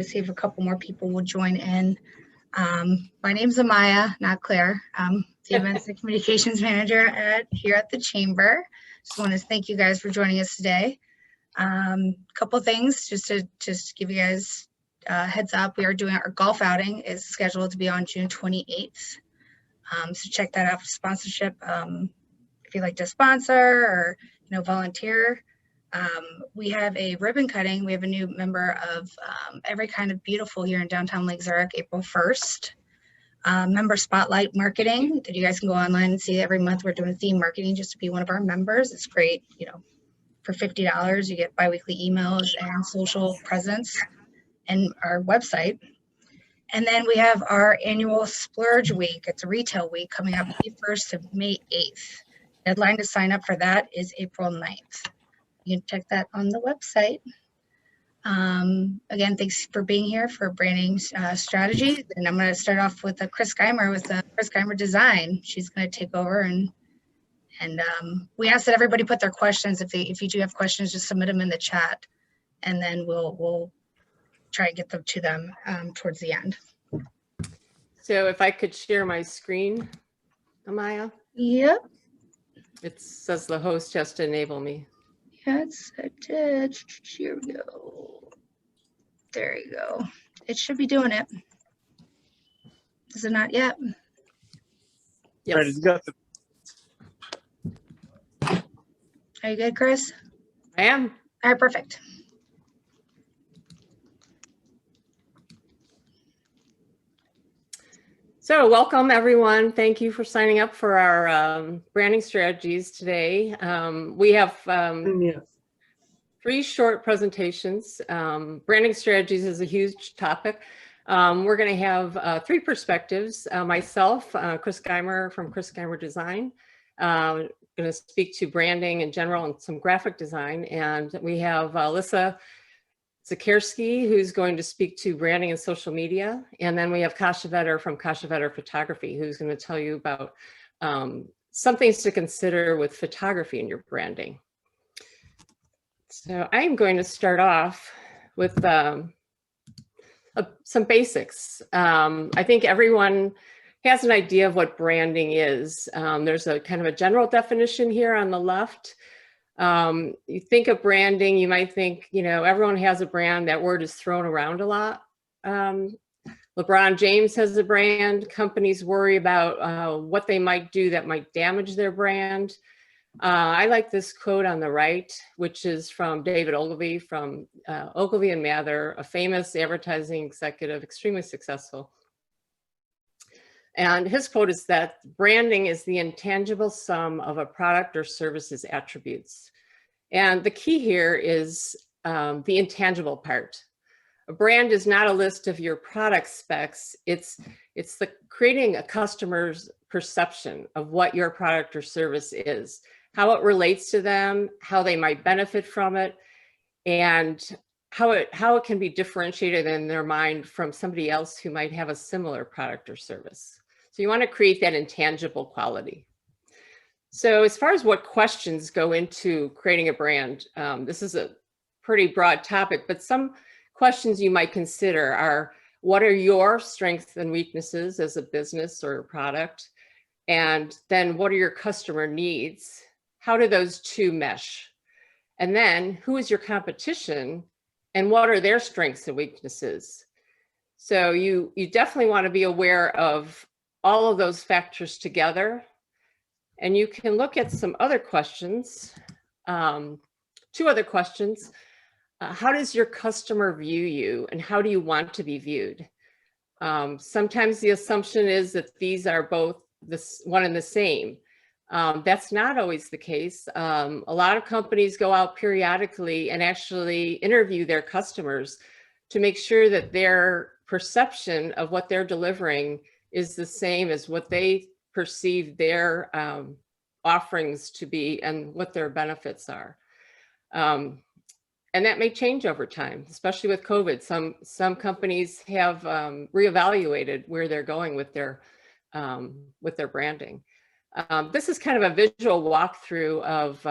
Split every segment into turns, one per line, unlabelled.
see if a couple more people will join in. My name's Amaya, not Claire. I'm the Events and Communications Manager here at the Chamber. Just want to thank you guys for joining us today. Couple things just to give you guys a heads up. We are doing our golf outing is scheduled to be on June 28th. So check that out for sponsorship. If you'd like to sponsor or volunteer. We have a ribbon cutting. We have a new member of Every Kind of Beautiful here in downtown Lake Zurich, April 1st. Member Spotlight Marketing that you guys can go online and see. Every month we're doing theme marketing just to be one of our members. It's great, for $50 you get biweekly emails and social presence and our website. And then we have our annual Splurge Week. It's a retail week coming up May 1st to May 8th. Deadline to sign up for that is April 9th. You can check that on the website. Again, thanks for being here for branding strategy. And I'm going to start off with Chris Geimer with Chris Geimer Design. She's going to take over, and we ask that everybody put their questions. If you do have questions, just submit them in the chat, and then we'll try and get them to them towards the end.
So if I could share my screen, Amaya.
Yep.
It says the host has to enable me.
Yes, I did. Here we go. There you go. It should be doing it. Is it not yet?
Yes.
Right, it's got the...
Are you good, Chris?
I am.
All right, perfect.
So welcome everyone. Thank you for signing up for our branding strategies today. We have three short presentations. Branding strategies is a huge topic. We're going to have three perspectives. Myself, Chris Geimer from Chris Geimer Design, going to speak to branding in general and some graphic design. And we have Alyssa Cukierski, who's going to speak to branding and social media. And then we have Kasia from Kasia Photography, who's going to tell you about some things to consider with photography in your branding. So I'm going to start off with some basics. I think everyone has an idea of what branding is. There's a kind of a general definition here on the left. You think of branding, you might think, everyone has a brand. That word is thrown around a lot. LeBron James has a brand. Companies worry about what they might do that might damage their brand. I like this quote on the right, which is from David Ogilvy from Ogilvy and Mather, a famous advertising executive, extremely successful. And his quote is that branding is the intangible sum of a product or service's attributes. And the key here is the intangible part. A brand is not a list of your product specs. It's creating a customer's perception of what your product or service is, how it relates to them, how they might benefit from it, and how it can be differentiated in their mind from somebody else who might have a similar product or service. So you want to create that intangible quality. So as far as what questions go into creating a brand, this is a pretty broad topic, but some questions you might consider are, what are your strengths and weaknesses as a business or a product? And then what are your customer needs? How do those two mesh? And then who is your competition and what are their strengths and weaknesses? So you definitely want to be aware of all of those factors together. And you can look at some other questions, two other questions. How does your customer view you and how do you want to be viewed? Sometimes the assumption is that these are both one and the same. That's not always the case. A lot of companies go out periodically and actually interview their customers to make sure that their perception of what they're delivering is the same as what they perceive their offerings to be and what their benefits are. And that may change over time, especially with COVID. Some companies have reevaluated where they're going with their branding. This is kind of a visual walkthrough of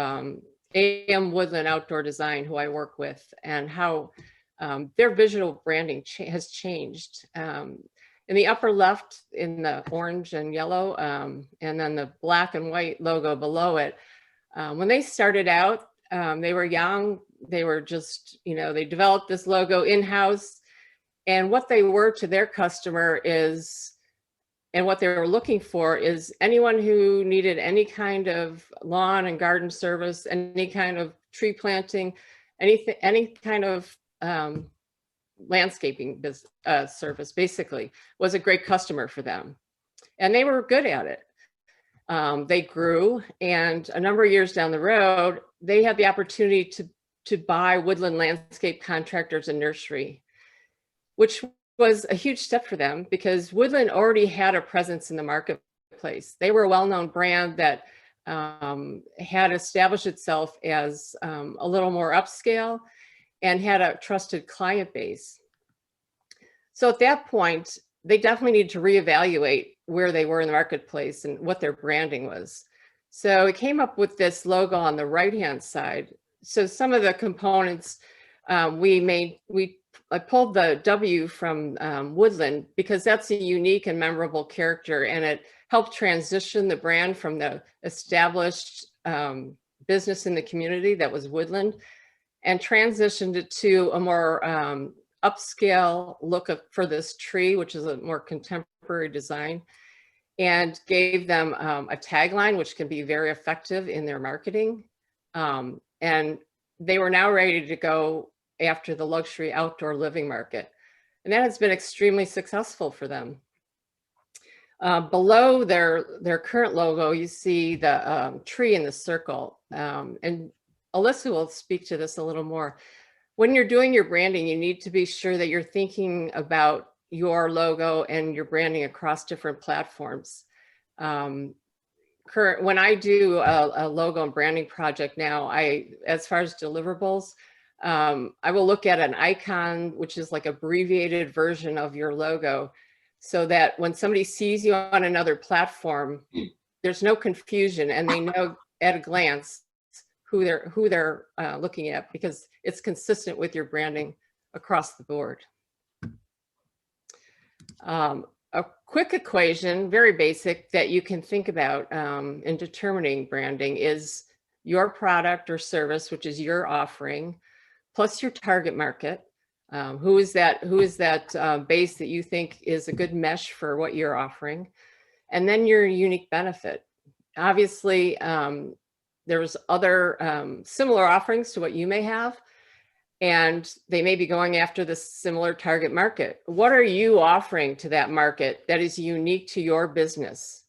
AM Woodland Outdoor Design, who I work with, and how their visual branding has changed. In the upper left, in the orange and yellow, and then the black and white logo below it, when they started out, they were young. They were just, they developed this logo in-house. And what they were to their customer is, and what they were looking for is anyone who needed any kind of lawn and garden service, any kind of tree planting, anything, any kind of landscaping service, basically, was a great customer for them. And they were good at it. They grew, and a number of years down the road, they had the opportunity to buy Woodland Landscape Contractors and Nursery, which was a huge step for them because Woodland already had a presence in the marketplace. They were a well-known brand that had established itself as a little more upscale and had a trusted client base. So at that point, they definitely needed to reevaluate where they were in the marketplace and what their branding was. So it came up with this logo on the right-hand side. So some of the components I pulled the W from Woodland because that's a unique and memorable character, and it helped transition the brand from the established business in the community that was Woodland and transitioned it to a more upscale look for this tree, which is a more contemporary design, and gave them a tagline, which can be very effective in their marketing. And they were now ready to go after the luxury outdoor living market. And that has been extremely successful for them. Below their current logo, you see the tree in the circle. And Alyssa will speak to this a little more. When you're doing your branding, you need to be sure that you're thinking about your logo and your branding across different platforms. When I do a logo and branding project now, as far as deliverables, I will look at an icon, which is like abbreviated version of your logo, so that when somebody sees you on another platform, there's no confusion and they know at a glance who they're looking at, because it's consistent with your branding across the board. A quick equation, very basic, that you can think about in determining branding is your product or service, which is your offering, plus your target market. Who is that base that you think is a good mesh for what you're offering? And then your unique benefit. Obviously, there's other similar offerings to what you may have, and they may be going after the similar target market. What are you offering to that market that is unique to your business?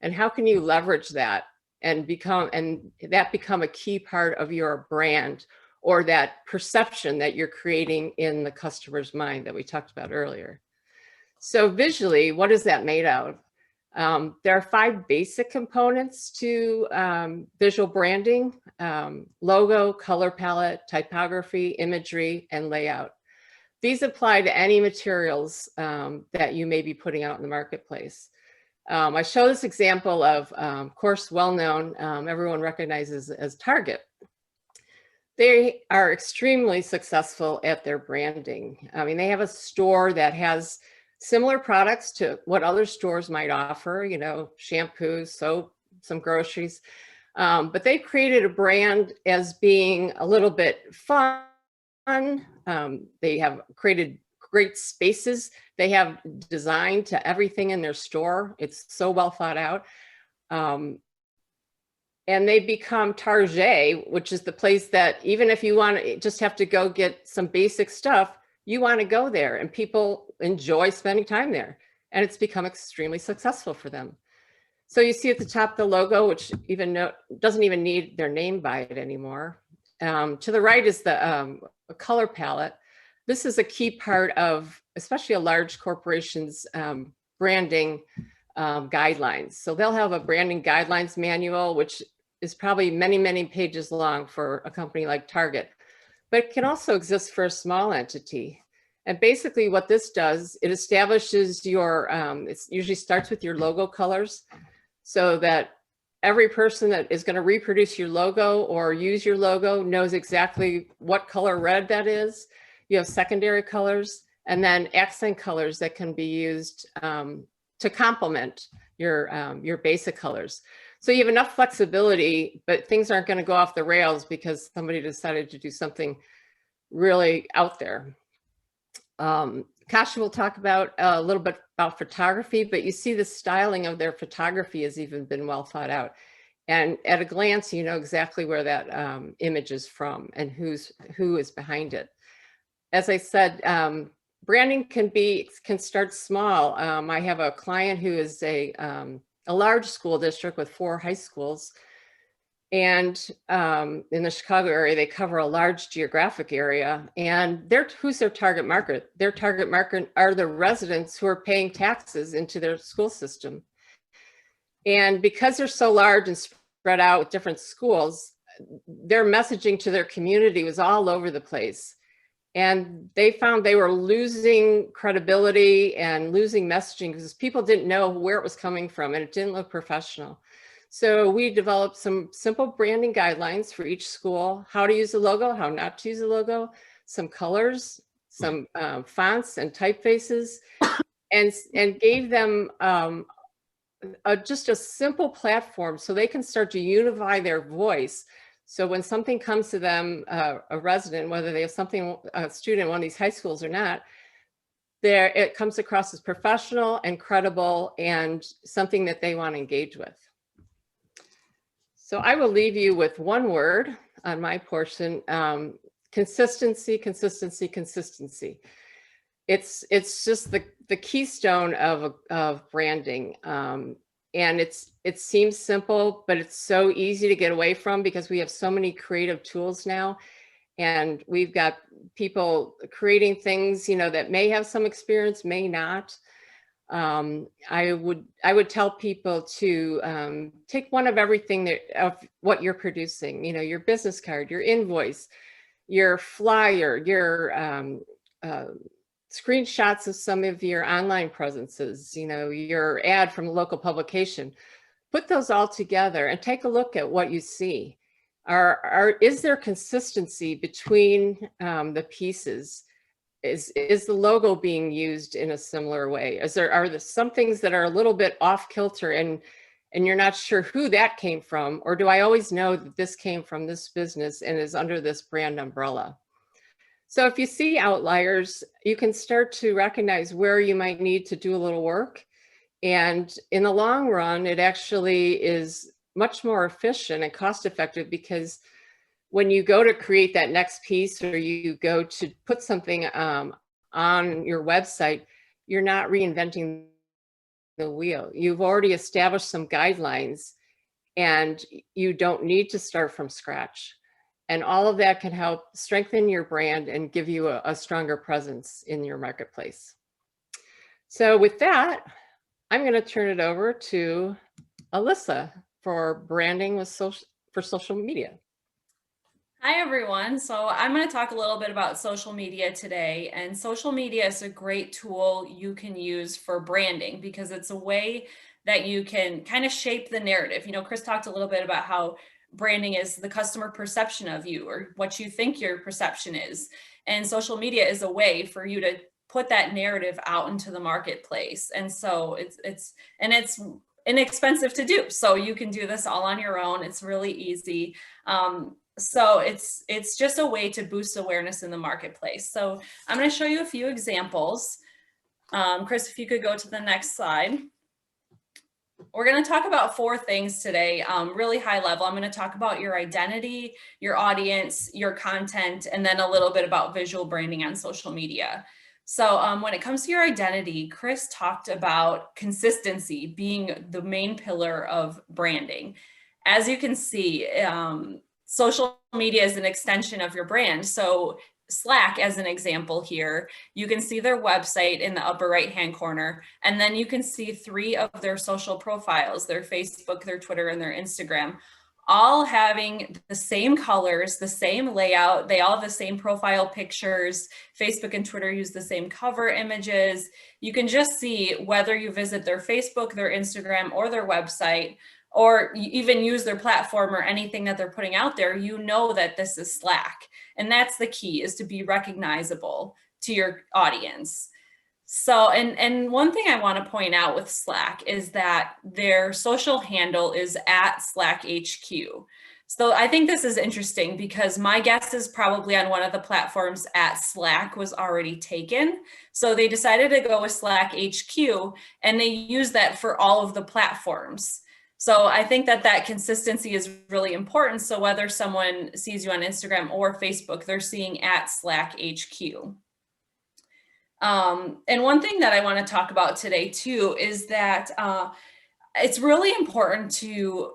And how can you leverage that and become a key part of your brand, or that perception that you're creating in the customer's mind that we talked about earlier? So visually, what is that made of? There are 5 basic components to visual branding: logo, color palette, typography, imagery, and layout. These apply to any materials that you may be putting out in the marketplace. I show this example of course, well-known, everyone recognizes as Target. They are extremely successful at their branding. I mean, they have a store that has similar products to what other stores might offer, shampoos, soap, some groceries. But they've created a brand as being a little bit fun. They have created great spaces. They have design to everything in their store. It's so well thought out. And they become Target, which is the place that even if you want to just have to go get some basic stuff, you want to go there, and people enjoy spending time there. And it's become extremely successful for them. So you see at the top the logo, which doesn't even need their name by it anymore. To the right is the color palette. This is a key part of, especially a large corporation's branding guidelines. So they'll have a branding guidelines manual, which is probably many, many pages long for a company like Target, but it can also exist for a small entity. And basically what this does, it establishes your, it usually starts with your logo colors, so that every person that is going to reproduce your logo or use your logo knows exactly what color red that is. you have secondary colors, and then accent colors that can be used to complement your basic colors. So you have enough flexibility, but things aren't going to go off the rails because somebody decided to do something really out there. Kasia will talk about a little bit about photography, but you see the styling of their photography has even been well thought out. And at a glance, you know exactly where that image is from and who is behind it. As I said, branding can start small. I have a client who is a large school district with 4 high schools. And in the Chicago area, they cover a large geographic area. And who's their target market? Their target market are the residents who are paying taxes into their school system. And because they're so large and spread out with different schools, their messaging to their community was all over the place. And they found they were losing credibility and losing messaging because people didn't know where it was coming from and it didn't look professional. So we developed some simple branding guidelines for each school, how to use a logo, how not to use a logo, some colors, some fonts and typefaces, and gave them just a simple platform so they can start to unify their voice. So when something comes to them, a resident, whether they have a student in one of these high schools or not, it comes across as professional and credible and something that they want to engage with. So I will leave you with one word on my portion, consistency, consistency, consistency. It's just the keystone of branding. And it seems simple, but it's so easy to get away from because we have so many creative tools now. And we've got people creating things, you know, that may have some experience, may not. I would tell people to take one of everything of what you're producing, you know, your business card, your invoice, your flyer, your screenshots of some of your online presences, you know, your ad from a local publication. Put those all together and take a look at what you see. Is there consistency between the pieces? Is the logo being used in a similar way? Are there some things that are a little bit off kilter and you're not sure who that came from? Or do I always know that this came from this business and is under this brand umbrella? So if you see outliers, you can start to recognize where you might need to do a little work. And in the long run, it actually is much more efficient and cost effective because when you go to create that next piece or you go to put something on your website, you're not reinventing the wheel. You've already established some guidelines and you don't need to start from scratch. And all of that can help strengthen your brand and give you a stronger presence in your marketplace. So with that, I'm going to turn it over to Alyssa for branding for social media.
Hi, everyone. So I'm going to talk a little bit about social media today. And social media is a great tool you can use for branding because it's a way that you can kind of shape the narrative. You know, Chris talked a little bit about how branding is the customer perception of you or what you think your perception is. And social media is a way for you to put that narrative out into the marketplace. And so it's inexpensive to do. So you can do this all on your own. It's really easy. So it's just a way to boost awareness in the marketplace. So I'm going to show you a few examples. Chris, if you could go to the next slide. We're going to talk about 4 things today, really high level. I'm going to talk about your identity, your audience, your content, and then a little bit about visual branding on social media. So when it comes to your identity, Chris talked about consistency being the main pillar of branding. As you can see, social media is an extension of your brand. So Slack, as an example here, you can see their website in the upper right-hand corner, and then you can see 3 of their social profiles, their Facebook, their Twitter, and their Instagram, all having the same colors, the same layout. They all have the same profile pictures. Facebook and Twitter use the same cover images. You can just see whether you visit their Facebook, their Instagram, or their website, or even use their platform or anything that they're putting out there, you know that this is Slack. And that's the key, is to be recognizable to your audience. So, and one thing I want to point out with Slack is that their social handle is @SlackHQ. So I think this is interesting because my guess is probably on one of the platforms @Slack was already taken. So they decided to go with Slack HQ, and they use that for all of the platforms. So I think that consistency is really important. So whether someone sees you on Instagram or Facebook, they're seeing @Slack HQ. And one thing that I want to talk about today too is that it's really important to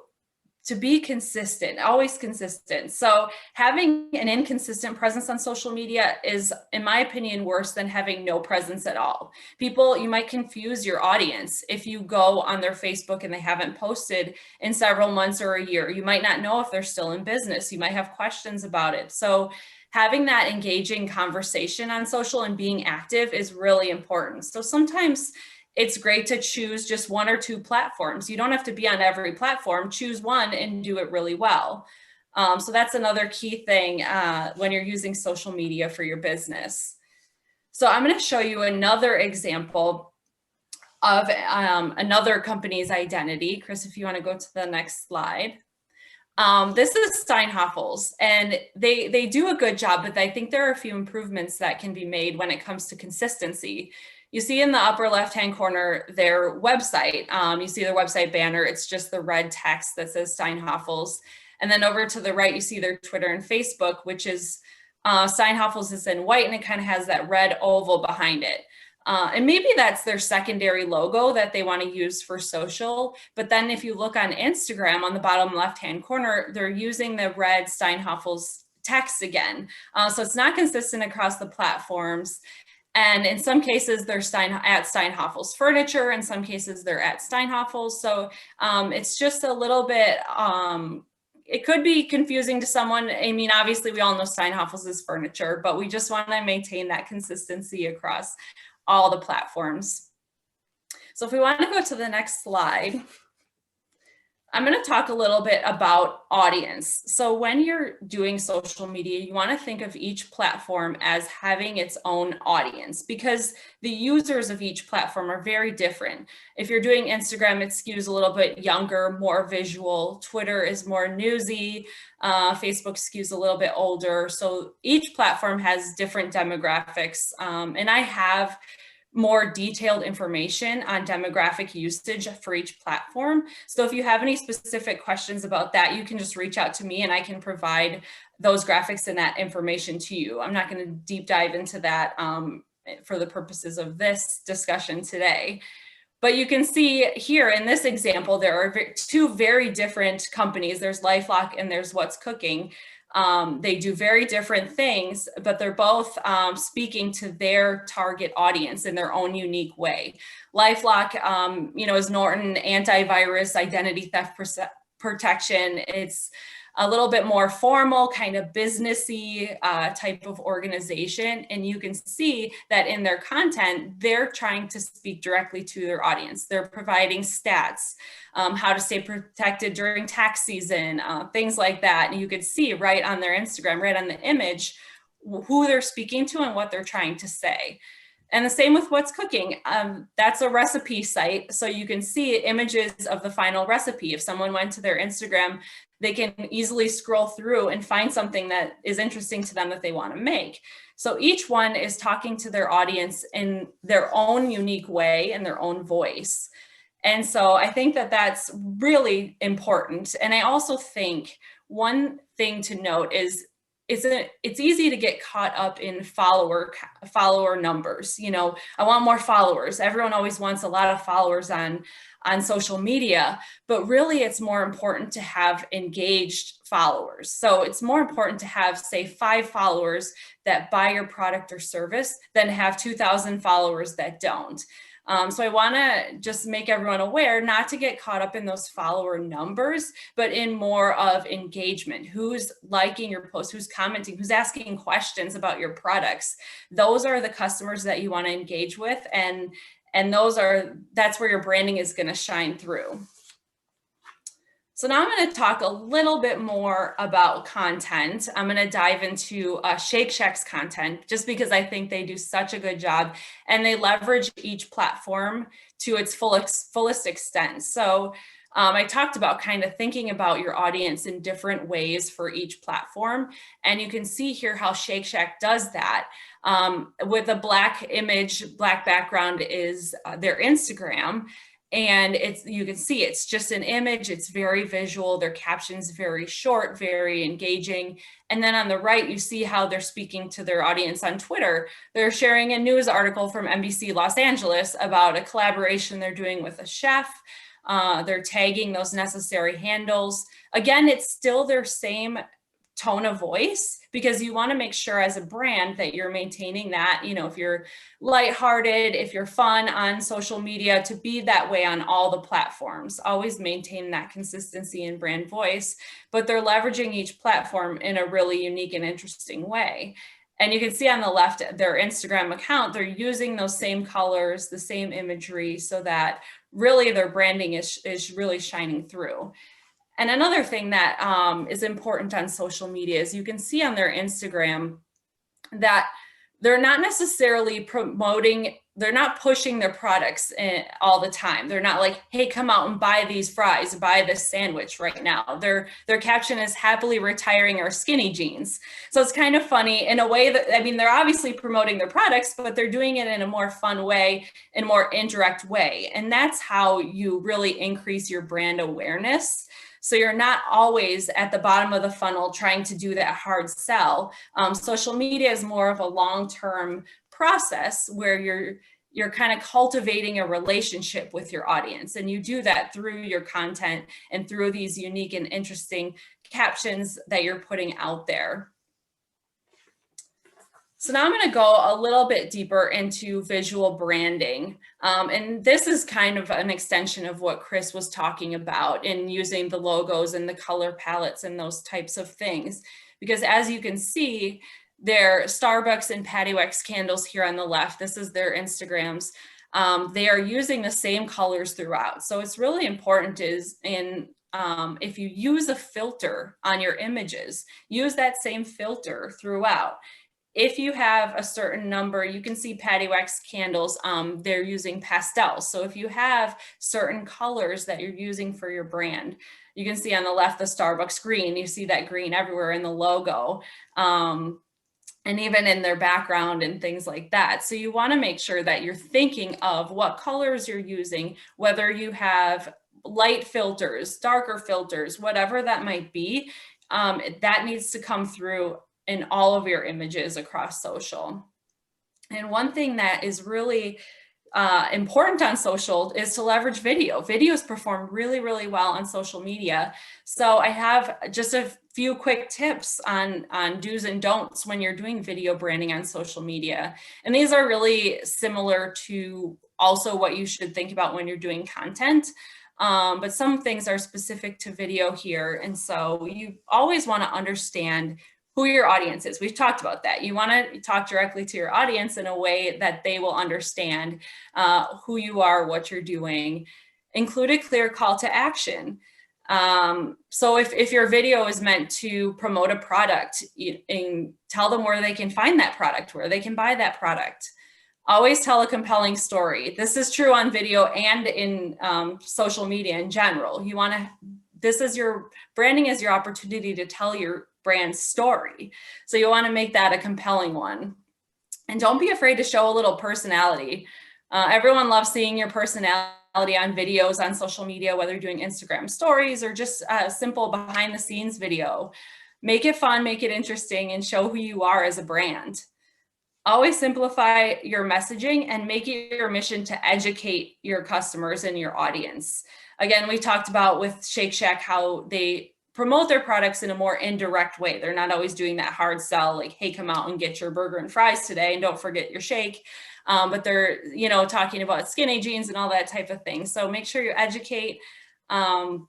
be consistent, always consistent. So having an inconsistent presence on social media is, in my opinion, worse than having no presence at all. People, you might confuse your audience if you go on their Facebook and they haven't posted in several months or a year. You might not know if they're still in business. You might have questions about it. So having that engaging conversation on social and being active is really important. So sometimes it's great to choose just one or two platforms. You don't have to be on every platform. Choose one and do it really well. So that's another key thing when you're using social media for your business. So I'm going to show you another example of another company's identity. Chris, if you want to go to the next slide. This is Steinhafels, and they do a good job, but I think there are a few improvements that can be made when it comes to consistency. You see in the upper left-hand corner their website. You see their website banner. It's just the red text that says Steinhafels. And then over to the right, you see their Twitter and Facebook, which is Steinhafels is in white, and it kind of has that red oval behind it. And maybe that's their secondary logo that they want to use for social. But then if you look on Instagram on the bottom left-hand corner, they're using the red Steinhafels text again. So it's not consistent across the platforms. And in some cases, they're at Steinhafels Furniture. In some cases, they're at Steinhafels. So it's just a little bit, it could be confusing to someone. I mean, obviously, we all know Steinhafels is furniture, but we just want to maintain that consistency across all the platforms. So if we want to go to the next slide, I'm going to talk a little bit about audience. So when you're doing social media, you want to think of each platform as having its own audience, because the users of each platform are very different. If you're doing Instagram, it skews a little bit younger, more visual. Twitter is more newsy. Facebook skews a little bit older. So each platform has different demographics. And I have more detailed information on demographic usage for each platform. So if you have any specific questions about that, you can just reach out to me and I can provide those graphics and that information to you. I'm not going to deep dive into that for the purposes of this discussion today. But you can see here in this example, there are two very different companies. There's LifeLock and there's What's Cooking. They do very different things, but they're both speaking to their target audience in their own unique way. LifeLock, is Norton antivirus identity theft protection. It's a little bit more formal, kind of businessy type of organization. And you can see that in their content, they're trying to speak directly to their audience. They're providing stats, how to stay protected during tax season, things like that. And you could see right on their Instagram, right on the image, who they're speaking to and what they're trying to say. And the same with What's Cooking. That's a recipe site. So you can see images of the final recipe. If someone went to their Instagram, they can easily scroll through and find something that is interesting to them that they want to make. So each one is talking to their audience in their own unique way and their own voice. And so I think that that's really important. And I also think one thing to note is it's easy to get caught up in follower numbers. I want more followers. Everyone always wants a lot of followers on social media, but really it's more important to have engaged followers. So it's more important to have, say, 5 followers that buy your product or service than have 2,000 followers that don't. So I want to just make everyone aware not to get caught up in those follower numbers, but in more of engagement. Who's liking your post, who's commenting, who's asking questions about your products. Those are the customers that you want to engage with. And that's where your branding is going to shine through. So now I'm going to talk a little bit more about content. I'm going to dive into Shake Shack's content just because I think they do such a good job and they leverage each platform to its fullest extent. So I talked about kind of thinking about your audience in different ways for each platform. And you can see here how Shake Shack does that. With a black image, black background is their Instagram. And you can see it's just an image. It's very visual. Their captions very short, very engaging. And then on the right, you see how they're speaking to their audience on Twitter. They're sharing a news article from NBC Los Angeles about a collaboration they're doing with a chef. They're tagging those necessary handles. Again, it's still their same tone of voice because you want to make sure as a brand that you're maintaining that, if you're lighthearted, if you're fun on social media, to be that way on all the platforms, always maintain that consistency in brand voice, but they're leveraging each platform in a really unique and interesting way. And you can see on the left, their Instagram account, they're using those same colors, the same imagery, so that really their branding is really shining through. And another thing that is important on social media is you can see on their Instagram that they're not necessarily they're not pushing their products all the time. They're not like, hey, come out and buy these fries, buy this sandwich right now. Their caption is happily retiring our skinny jeans. So it's kind of funny in a way that, they're obviously promoting their products, but they're doing it in a more fun way, in a more indirect way. And that's how you really increase your brand awareness. So you're not always at the bottom of the funnel trying to do that hard sell. Social media is more of a long-term process where you're kind of cultivating a relationship with your audience. And you do that through your content and through these unique and interesting captions that you're putting out there. So now I'm going to go a little bit deeper into visual branding. And this is kind of an extension of what Chris was talking about in using the logos and the color palettes and those types of things. Because as you can see, their Starbucks and Patty Wax candles here on the left, this is their Instagrams. They are using the same colors throughout. So it's really important if you use a filter on your images, use that same filter throughout. If you have a certain number, you can see Patty Wax candles, they're using pastels. So if you have certain colors that you're using for your brand, you can see on the left, the Starbucks green, you see that green everywhere in the logo, and even in their background and things like that. So you want to make sure that you're thinking of what colors you're using, whether you have light filters, darker filters, whatever that might be, that needs to come through in all of your images across social. And one thing that is really important on social is to leverage video. Videos perform really, really well on social media. So I have just a few quick tips on do's and don'ts when you're doing video branding on social media. And these are really similar to also what you should think about when you're doing content. But some things are specific to video here. And so you always want to understand who your audience is. We've talked about that. You want to talk directly to your audience in a way that they will understand who you are, what you're doing. Include a clear call to action. So if your video is meant to promote a product, and tell them where they can find that product, where they can buy that product. Always tell a compelling story. This is true on video and in social media in general. Your branding is your opportunity to tell your brand story. So you want to make that a compelling one. And don't be afraid to show a little personality. Everyone loves seeing your personality on videos on social media, whether you're doing Instagram stories or just a simple behind the scenes video. Make it fun, make it interesting, and show who you are as a brand. Always simplify your messaging and make it your mission to educate your customers and your audience. Again, we talked about with Shake Shack how they promote their products in a more indirect way. They're not always doing that hard sell, like, hey, come out and get your burger and fries today and don't forget your shake. But they're, talking about skinny jeans and all that type of thing. So make sure you educate in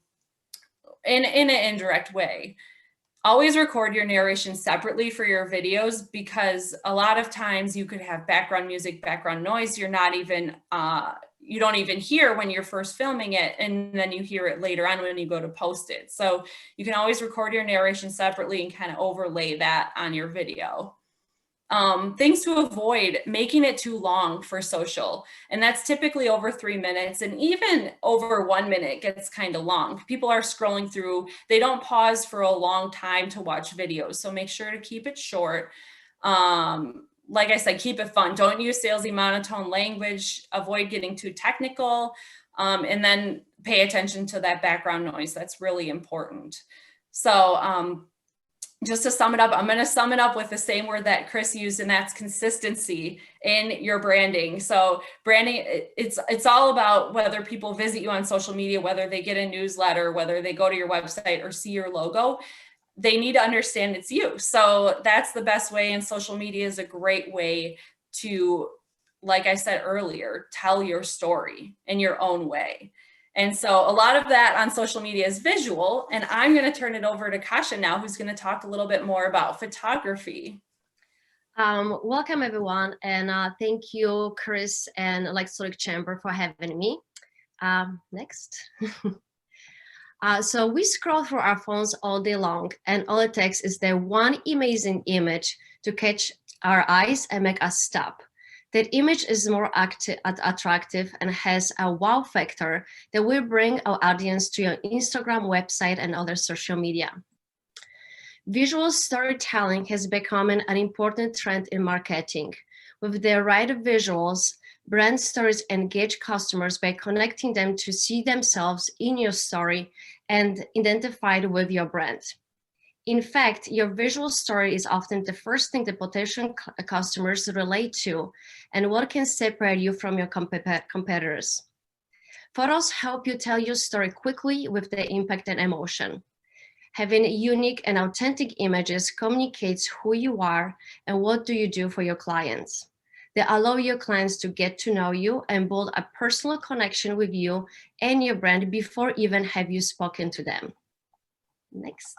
an indirect way. Always record your narration separately for your videos, because a lot of times you could have background music, background noise. You're not even, you don't even hear when you're first filming it, and then you hear it later on when you go to post it. So you can always record your narration separately and kind of overlay that on your video. Things to avoid: making it too long for social. And that's typically over 3 minutes, and even over 1 minute gets kind of long. People are scrolling through, they don't pause for a long time to watch videos. So make sure to keep it short. Like I said, keep it fun. Don't use salesy monotone language, avoid getting too technical, and then pay attention to that background noise. That's really important. So, just to sum it up, I'm going to sum it up with the same word that Chris used, and that's consistency in your branding. So branding, it's all about whether people visit you on social media, whether they get a newsletter, whether they go to your website or see your logo, they need to understand it's you. So that's the best way, and social media is a great way to, like I said earlier, tell your story in your own way. And so a lot of that on social media is visual, and I'm going to turn it over to Kasia now, who's going to talk a little bit more about photography.
Welcome everyone, and thank you, Chris and Untitled Chamber, for having me. Next. So we scroll through our phones all day long, and all it takes is that one amazing image to catch our eyes and make us stop. That image is more attractive and has a wow factor that will bring our audience to your Instagram, website, and other social media. Visual storytelling has become an important trend in marketing. With the right visuals, brand stories engage customers by connecting them to see themselves in your story and identified with your brand. In fact, your visual story is often the first thing that potential customers relate to and what can separate you from your competitors. Photos help you tell your story quickly with the impact and emotion. Having unique and authentic images communicates who you are and what do you do for your clients. They allow your clients to get to know you and build a personal connection with you and your brand before even have you spoken to them. Next.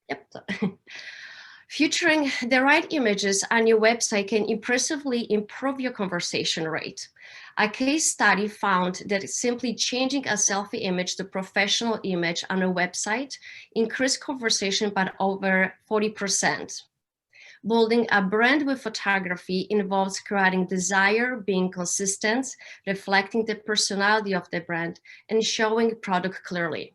Yep. Featuring the right images on your website can impressively improve your conversation rate. A case study found that simply changing a selfie image to professional image on a website increased conversation by over 40%. Building a brand with photography involves creating desire, being consistent, reflecting the personality of the brand, and showing product clearly.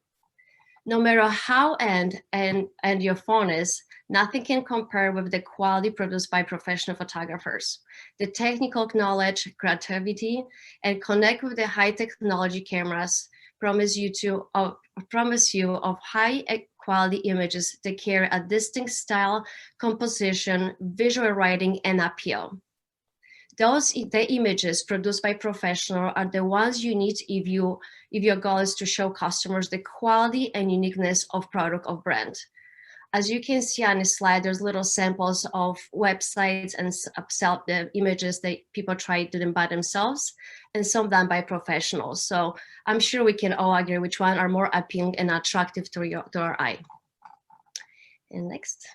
No matter how and your phone is, nothing can compare with the quality produced by professional photographers. The technical knowledge, creativity, and connect with the high technology cameras promise you of high quality images that carry a distinct style, composition, visual writing, and appeal. The images produced by professionals are the ones you need if your goal is to show customers the quality and uniqueness of product of brand. As you can see on the slide, there's little samples of websites and the images that people try to do by themselves, and some done by professionals. So I'm sure we can all agree which one are more appealing and attractive to our eye. And next.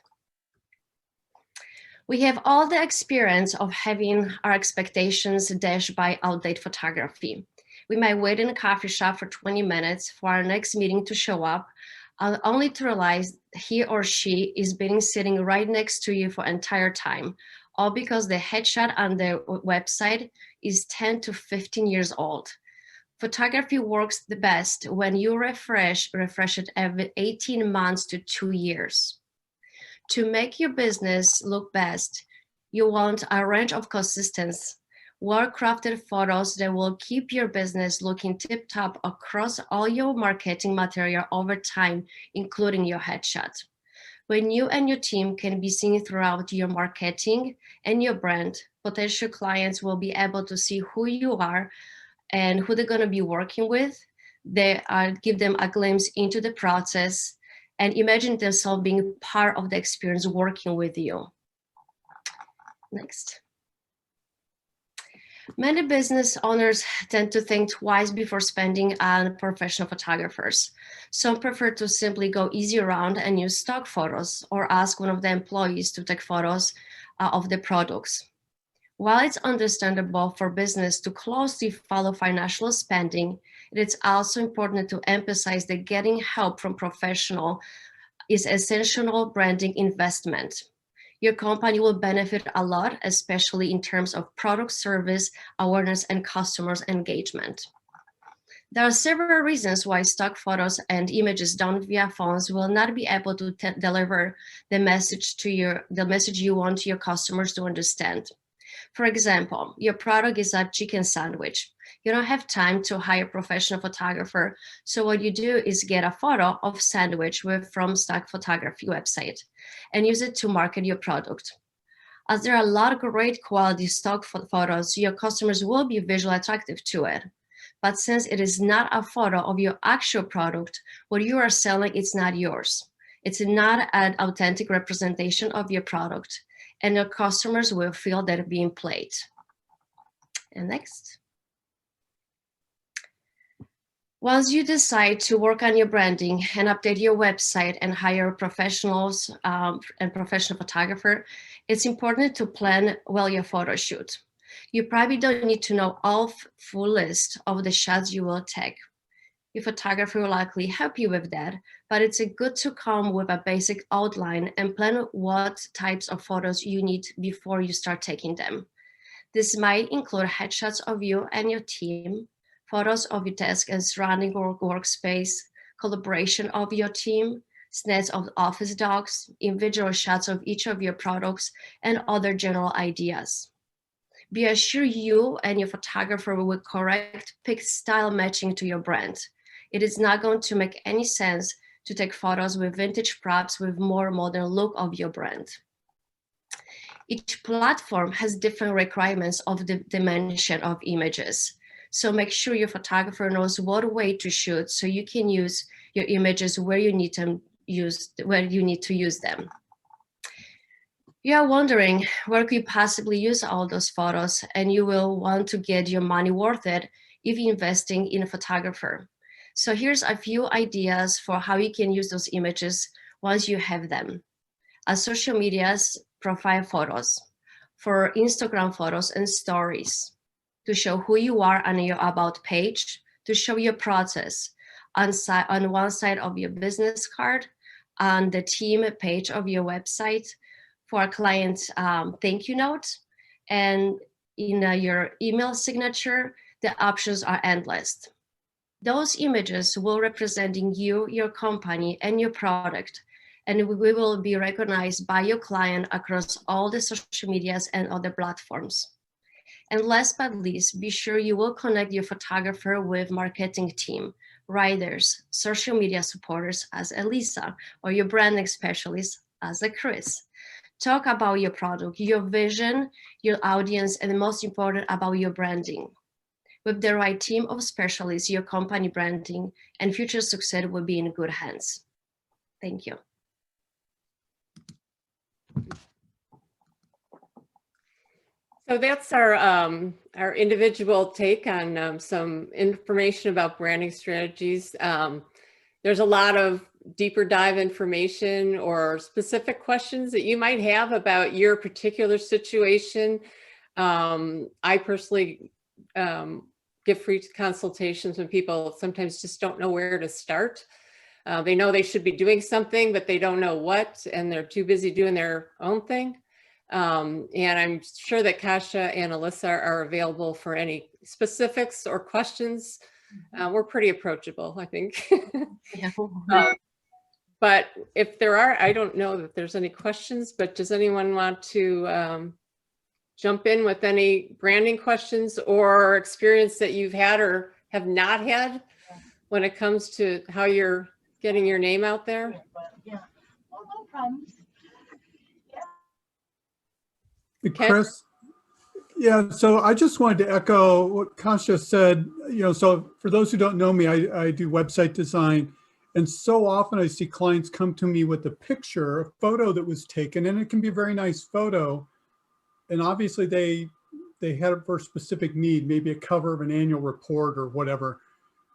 We have all the experience of having our expectations dashed by outdated photography. We might wait in a coffee shop for 20 minutes for our next meeting to show up, only to realize he or she is been sitting right next to you for entire time, all because the headshot on the website is 10 to 15 years old. Photography works the best when you refresh it every 18 months to 2 years. To make your business look best, you want a range of consistent, well-crafted photos that will keep your business looking tip-top across all your marketing material over time, including your headshot. When you and your team can be seen throughout your marketing and your brand, potential clients will be able to see who you are and who they're going to be working with. They give them a glimpse into the process and imagine themselves being part of the experience working with you. Next. Many business owners tend to think twice before spending on professional photographers. Some prefer to simply go easy around and use stock photos or ask one of the employees to take photos of the products. While it's understandable for business to closely follow financial spending, it is also important to emphasize that getting help from professional is essential branding investment. Your company will benefit a lot, especially in terms of product service, awareness, and customers engagement. There are several reasons why stock photos and images done via phones will not be able to deliver the message you want your customers to understand. For example, your product is a chicken sandwich. You don't have time to hire a professional photographer, so what you do is get a photo of sandwich from stock photography website and use it to market your product. As there are a lot of great quality stock photos, your customers will be visually attractive to it. But since it is not a photo of your actual product, what you are selling is not yours. It's not an authentic representation of your product, and your customers will feel that being played. And next. Once you decide to work on your branding and update your website and hire professionals and professional photographer, it's important to plan well your photo shoot. You probably don't need to know all full list of the shots you will take. Your photographer will likely help you with that, but it's good to come with a basic outline and plan what types of photos you need before you start taking them. This might include headshots of you and your team, photos of your desk and surrounding workspace, collaboration of your team, snaps of office docs, individual shots of each of your products, and other general ideas. Be assured you and your photographer will correct pick style matching to your brand. It is not going to make any sense to take photos with vintage props with more modern look of your brand. Each platform has different requirements of the dimension of images. So make sure your photographer knows what way to shoot so you can use your images where you need to use them. You are wondering where could you possibly use all those photos, and you will want to get your money worth it if you're investing in a photographer. So here's a few ideas for how you can use those images once you have them. As social media's profile photos, for Instagram photos and stories, to show who you are on your About page, to show your process on one side of your business card, on the team page of your website, for a client thank you note, and in your email signature, the options are endless. Those images will representing you, your company, and your product, and we will be recognized by your client across all the social medias and other platforms. And last but least, be sure you will connect your photographer with marketing team, writers, social media supporters as Alyssa, or your branding specialist as a Chris. Talk about your product, your vision, your audience, and the most important, about your branding. With the right team of specialists, your company branding and future success will be in good hands. Thank you.
So that's our individual take on some information about branding strategies. There's a lot of deeper dive information or specific questions that you might have about your particular situation. I personally give free consultations when people sometimes just don't know where to start. They know they should be doing something, but they don't know what, and they're too busy doing their own thing. And I'm sure that Kasia and Alyssa are available for any specifics or questions. We're pretty approachable, I think.
Yeah.
But if there are, I don't know that there's any questions, but does anyone want to jump in with any branding questions or experience that you've had or have not had when it comes to how you're getting your name out there?
Yeah, well, no problems.
Chris, yeah, so I just wanted to echo what Kasia said. So for those who don't know me, I do website design, and so often I see clients come to me with a picture, a photo that was taken, and it can be a very nice photo, and obviously they had it for a specific need, maybe a cover of an annual report or whatever,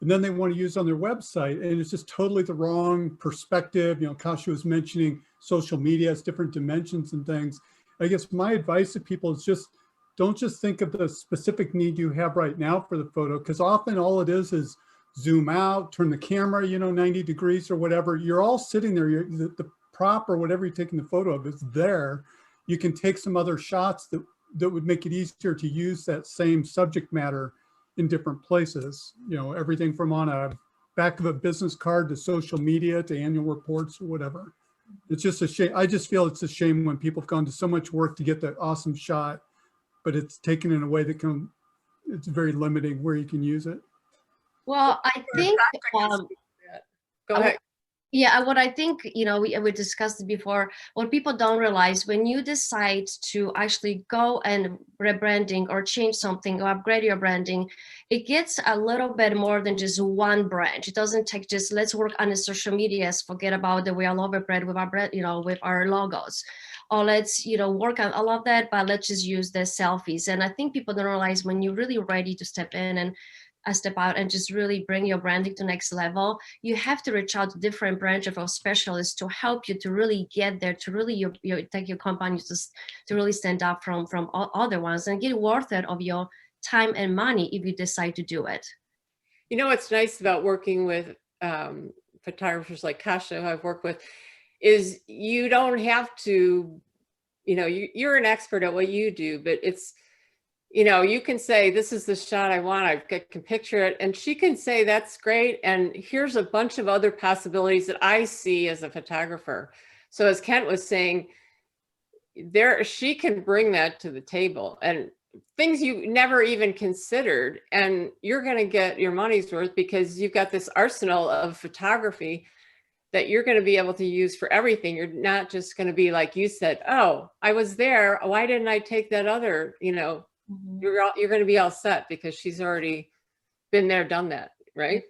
and then they want to use it on their website, and it's just totally the wrong perspective. Kasia was mentioning social media has different dimensions and things. I guess my advice to people is just don't just think of the specific need you have right now for the photo, because often all it is zoom out, turn the camera, 90 degrees or whatever. You're all sitting there. The prop or whatever you're taking the photo of is there. You can take some other shots that would make it easier to use that same subject matter in different places. Everything from on a back of a business card to social media to annual reports or whatever. It's just a shame. I just feel it's a shame when people have gone to so much work to get that awesome shot, but it's taken in a way that it's very limiting where you can use it.
Well, I think,
Go ahead.
yeah, what I think, we discussed it before, what people don't realize, when you decide to actually go and rebranding or change something or upgrade your branding, it gets a little bit more than just one branch. It doesn't take just, let's work on the social medias, forget about the we are love brand with our brand, with our logos. Or let's, work on all of that, but let's just use the selfies. And I think people don't realize when you're really ready to step in and step out and just really bring your branding to next level, you have to reach out to different branches of specialists to help you to really get there, to really take your company to really stand up from other ones and get worth it of your time and money if you decide to do it.
What's nice about working with photographers like Kasia, who I've worked with, is you don't have to, you're an expert at what you do, but it's, you can say, this is the shot I want, I can picture it. And she can say, that's great. And here's a bunch of other possibilities that I see as a photographer. So as Kent was saying, she can bring that to the table and things you never even considered. And you're going to get your money's worth because you've got this arsenal of photography that you're going to be able to use for everything. You're not just going to be like you said, oh, I was there, why didn't I take that other, you're going to be all set because she's already been there, done that, right?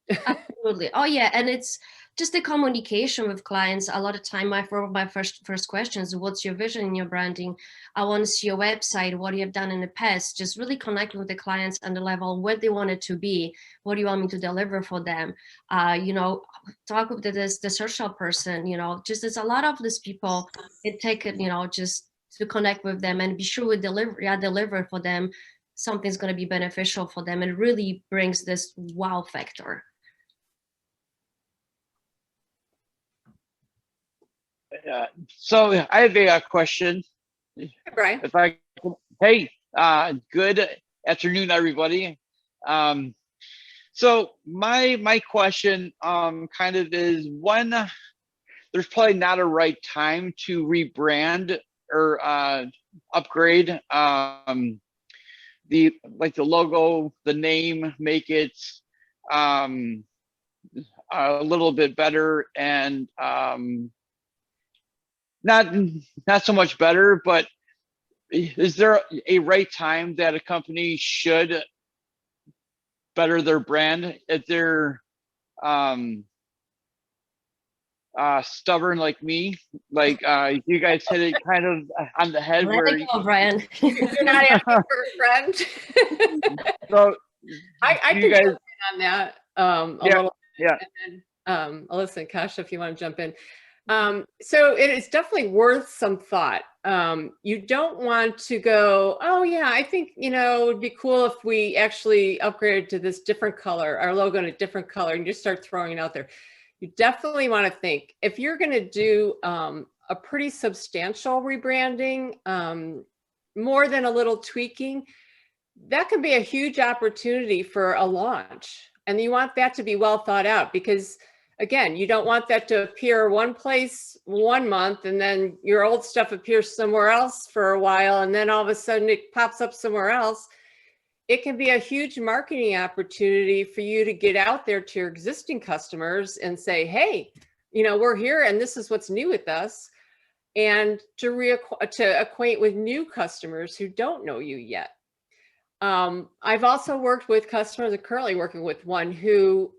Absolutely. Oh yeah, and it's just the communication with clients. A lot of time, my first questions: what's your vision in your branding? I want to see your website. What you have done in the past. Just really connecting with the clients on the level where they want it to be. What do you want me to deliver for them? Talk with the social person. Just there's a lot of these people. It take it, just to connect with them and be sure we deliver for them. Something's going to be beneficial for them and really brings this wow factor.
So I have a question.
Hey, Brian.
Hey, good afternoon, everybody. So my question kind of is, when there's probably not a right time to rebrand or upgrade the logo, the name, make it a little bit better and not so much better, but is there a right time that a company should better their brand if they're stubborn like me? Like you guys hit it kind of on the head.
Let it go, Brian.
You're not asking for a friend.
So
I can jump in on that a little bit.
Yeah.
And then, Alyssa and Kasia, if you want to jump in. So it is definitely worth some thought. You don't want to go, oh yeah, I think, it would be cool if we actually upgraded to this different color, our logo in a different color, and just start throwing it out there. You definitely want to think, if you're going to do a pretty substantial rebranding, more than a little tweaking, that could be a huge opportunity for a launch. And you want that to be well thought out, because again, you don't want that to appear one place 1 month and then your old stuff appears somewhere else for a while, and then all of a sudden it pops up somewhere else. It can be a huge marketing opportunity for you to get out there to your existing customers and say, hey, we're here and this is what's new with us, and to acquaint with new customers who don't know you yet. I've also worked with customers, I'm currently working with one who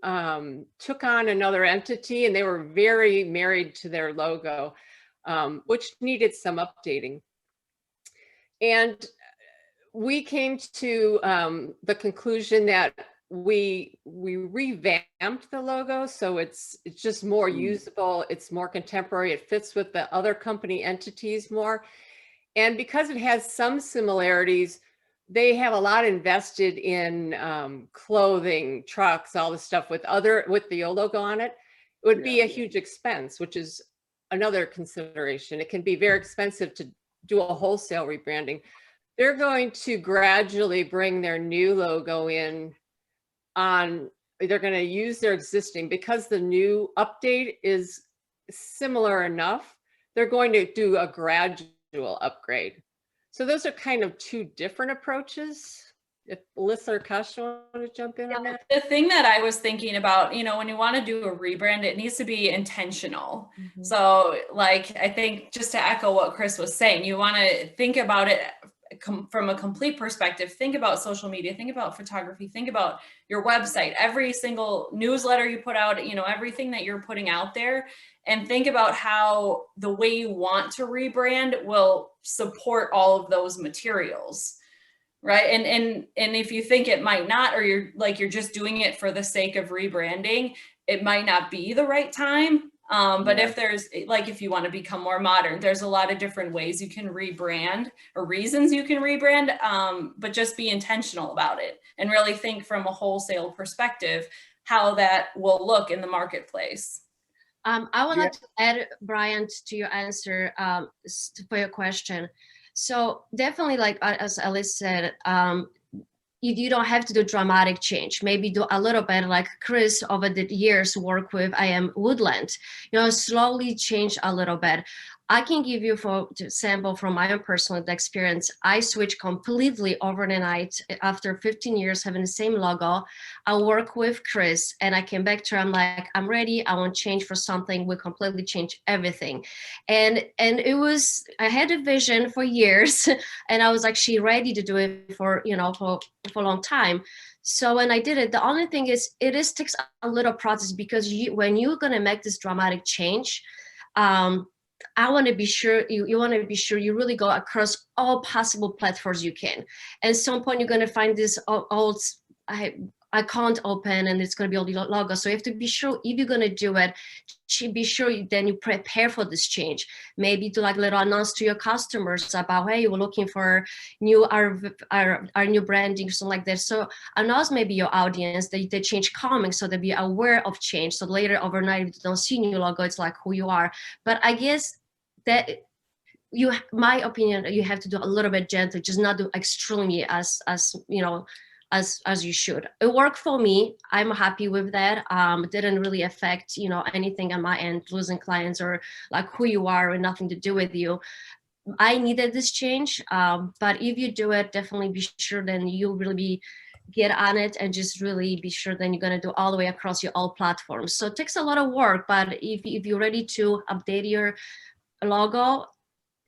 took on another entity, and they were very married to their logo, which needed some updating. And we came to the conclusion that we revamped the logo, so it's just more usable, it's more contemporary, it fits with the other company entities more. And because it has some similarities, they have a lot invested in clothing, trucks, all the stuff with the logo on it. It would be a huge expense, which is another consideration. It can be very expensive to do a wholesale rebranding. They're going to gradually bring their new logo in on, they're going to use their existing, because the new update is similar enough, they're going to do a gradual upgrade. So those are kind of two different approaches. If Alyssa or Kasia want to jump in on that.
The thing that I was thinking about, you know, when you want to do a rebrand, it needs to be intentional.
Mm-hmm.
So like, I think just to echo what Chris was saying, you want to think about it from a complete perspective. Think about social media, think about photography, think about your website, every single newsletter you put out, you know, everything that you're putting out there, and think about how the way you want to rebrand will support all of those materials. Right. And if you think it might not, or you're just doing it for the sake of rebranding, it might not be the right time. But if there's, like, if you want to become more modern, there's a lot of different ways you can rebrand, or reasons you can rebrand, but just be intentional about it and really think from a wholesale perspective how that will look in the marketplace.
I would like to add, Brian, to your answer for your question. So definitely, like as Alice said, you don't have to do dramatic change. Maybe do a little bit like Chris over the years work with I Am Woodland, you know, slowly change a little bit. I can give you, for example, from my own personal experience, I switched completely overnight after 15 years having the same logo. I work with Chris and I came back to her, I'm like, I'm ready, I want to change for something. We completely changed everything. And it was, I had a vision for years and I was actually ready to do it for, you know, for a long time. So when I did it, the only thing is it takes a little process, because when you're going to make this dramatic change, I want to be sure you want to be sure you really go across all possible platforms you can. At some point, you're going to find this old account open and it's going to be all the logo. So you have to be sure, if you're going to do it, be sure then you prepare for this change. Maybe do like a little announce to your customers about, hey, we're looking for our new branding, something like that. So announce maybe your audience that they change coming, so they'll be aware of change. So later overnight, if you don't see new logo, it's like who you are. But I guess that my opinion, you have to do a little bit gently, just not do extremely as you know, as you should. It worked for me. I'm happy with that. It didn't really affect, you know, anything on my end, losing clients or like who you are, or nothing to do with you. I needed this change, but if you do it, definitely be sure then you really get on it and just really be sure then you're going to do all the way across your all platforms. So it takes a lot of work, but if you're ready to update your logo,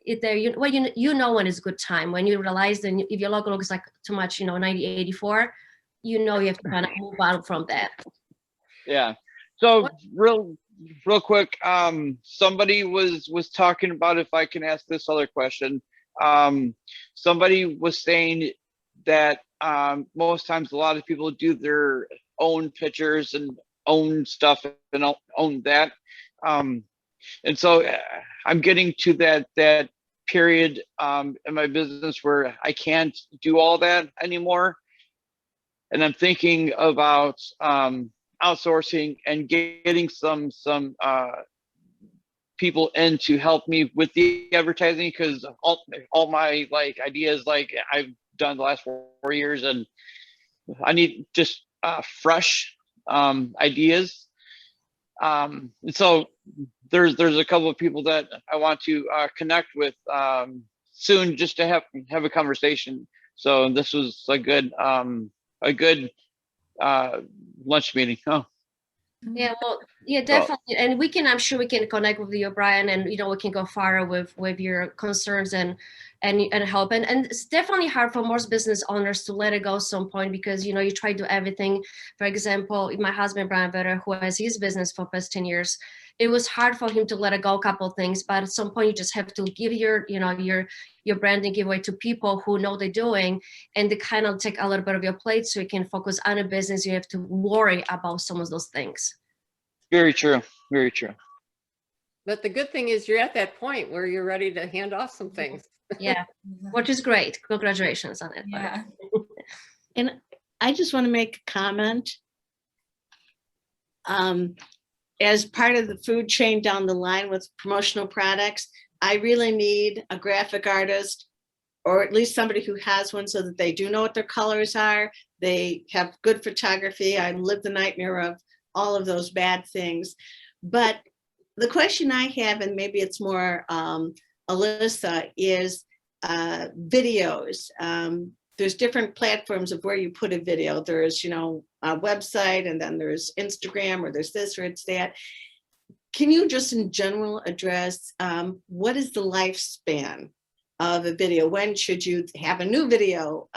you know when it's a good time, when you realize that if your logo looks like too much, you know, 1984, you know you have to kind of move on from that.
Yeah. So real quick, somebody was talking about, if I can ask this other question, somebody was saying that most times a lot of people do their own pictures and own stuff and own that. And so I'm getting to that period in my business where I can't do all that anymore. And I'm thinking about outsourcing and getting some people in to help me with the advertising, because all my like ideas, like I've done the last 4 years, and I need just fresh ideas. And so there's a couple of people that I want to connect with soon, just to have a conversation. So this was a good lunch meeting. Oh.
Yeah, well, yeah, definitely. And I'm sure we can connect with you, Brian, and, you know, we can go far with your concerns and help. And it's definitely hard for most business owners to let it go at some point, because, you know, you try to do everything. For example, my husband, Brian Vetter, who has his business for past 10 years, it was hard for him to let it go a couple of things, but at some point you just have to give your branding giveaway to people who know they're doing, and they kind of take a little bit of your plate so you can focus on a business. You have to worry about some of those things.
Very true. Very true.
But the good thing is you're at that point where you're ready to hand off some things.
Yeah, which is great. Congratulations on it.
Yeah.
And I just want to make a comment. As part of the food chain down the line with promotional products, I really need a graphic artist, or at least somebody who has one, so that they do know what their colors are. They have good photography. I live the nightmare of all of those bad things. But the question I have, and maybe it's more Alyssa, is videos. There's different platforms of where you put a video. There's, a website, and then there's Instagram, or there's this or it's that. Can you just in general address what is the lifespan of a video? When should you have a new video